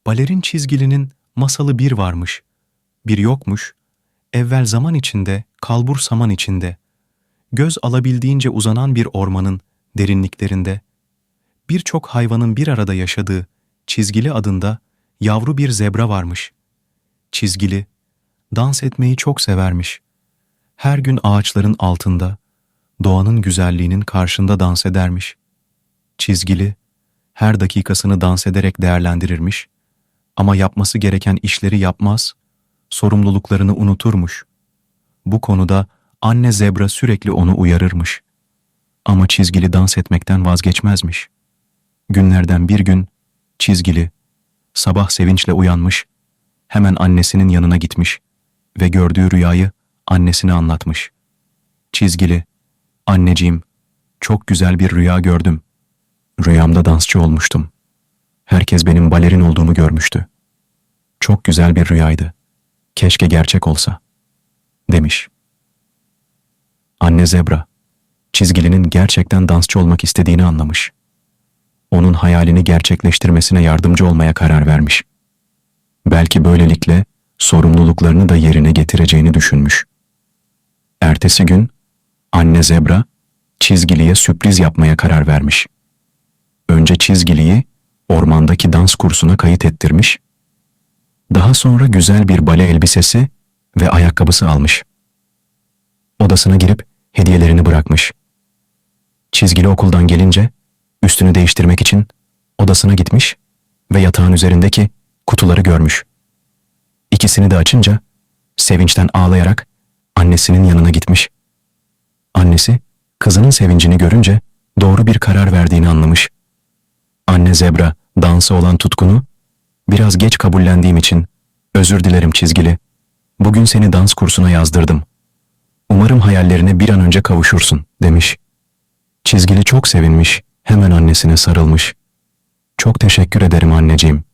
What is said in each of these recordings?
Balerin çizgilinin masalı bir varmış, bir yokmuş, evvel zaman içinde, kalbur saman içinde, göz alabildiğince uzanan bir ormanın derinliklerinde, birçok hayvanın bir arada yaşadığı Çizgili adında yavru bir zebra varmış. Çizgili, dans etmeyi çok severmiş. Her gün ağaçların altında, doğanın güzelliğinin karşında dans edermiş. Çizgili, her dakikasını dans ederek değerlendirirmiş ama yapması gereken işleri yapmaz, sorumluluklarını unuturmuş. Bu konuda anne zebra sürekli onu uyarırmış. Ama Çizgili dans etmekten vazgeçmezmiş. Günlerden bir gün Çizgili sabah sevinçle uyanmış, hemen annesinin yanına gitmiş ve gördüğü rüyayı annesine anlatmış. Çizgili, "Anneciğim, çok güzel bir rüya gördüm. Rüyamda dansçı olmuştum. Herkes benim balerin olduğumu görmüştü. Çok güzel bir rüyaydı. Keşke gerçek olsa," demiş. Anne zebra, Çizgili'nin gerçekten dansçı olmak istediğini anlamış. Onun hayalini gerçekleştirmesine yardımcı olmaya karar vermiş. Belki böylelikle sorumluluklarını da yerine getireceğini düşünmüş. Ertesi gün anne zebra Çizgili'ye sürpriz yapmaya karar vermiş. Önce Çizgili'yi ormandaki dans kursuna kayıt ettirmiş. Daha sonra güzel bir bale elbisesi ve ayakkabısı almış. Odasına girip hediyelerini bırakmış. Çizgili okuldan gelince üstünü değiştirmek için odasına gitmiş ve yatağın üzerindeki kutuları görmüş. İkisini de açınca sevinçten ağlayarak annesinin yanına gitmiş. Annesi kızının sevincini görünce doğru bir karar verdiğini anlamış. Anne zebra dansa olan tutkunu biraz geç kabullendiğim için özür dilerim Çizgili. Bugün seni dans kursuna yazdırdım. Umarım hayallerine bir an önce kavuşursun demiş. Çizgili çok sevinmiş, hemen annesine sarılmış. Çok teşekkür ederim anneciğim.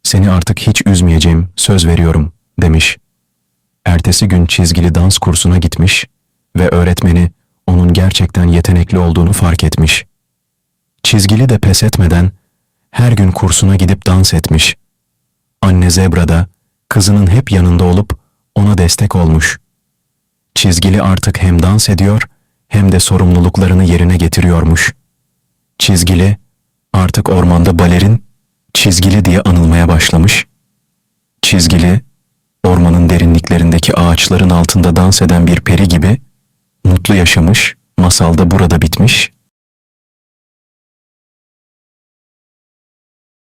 Seni artık hiç üzmeyeceğim, söz veriyorum demiş. Ertesi gün Çizgili dans kursuna gitmiş ve öğretmeni onun gerçekten yetenekli olduğunu fark etmiş. Çizgili de pes etmeden her gün kursuna gidip dans etmiş. Anne zebra da kızının hep yanında olup ona destek olmuş. Çizgili artık hem dans ediyor hem de sorumluluklarını yerine getiriyormuş. Çizgili artık ormanda balerin Çizgili diye anılmaya başlamış. Çizgili ormanın derinliklerindeki ağaçların altında dans eden bir peri gibi mutlu yaşamış, masal da burada bitmiş.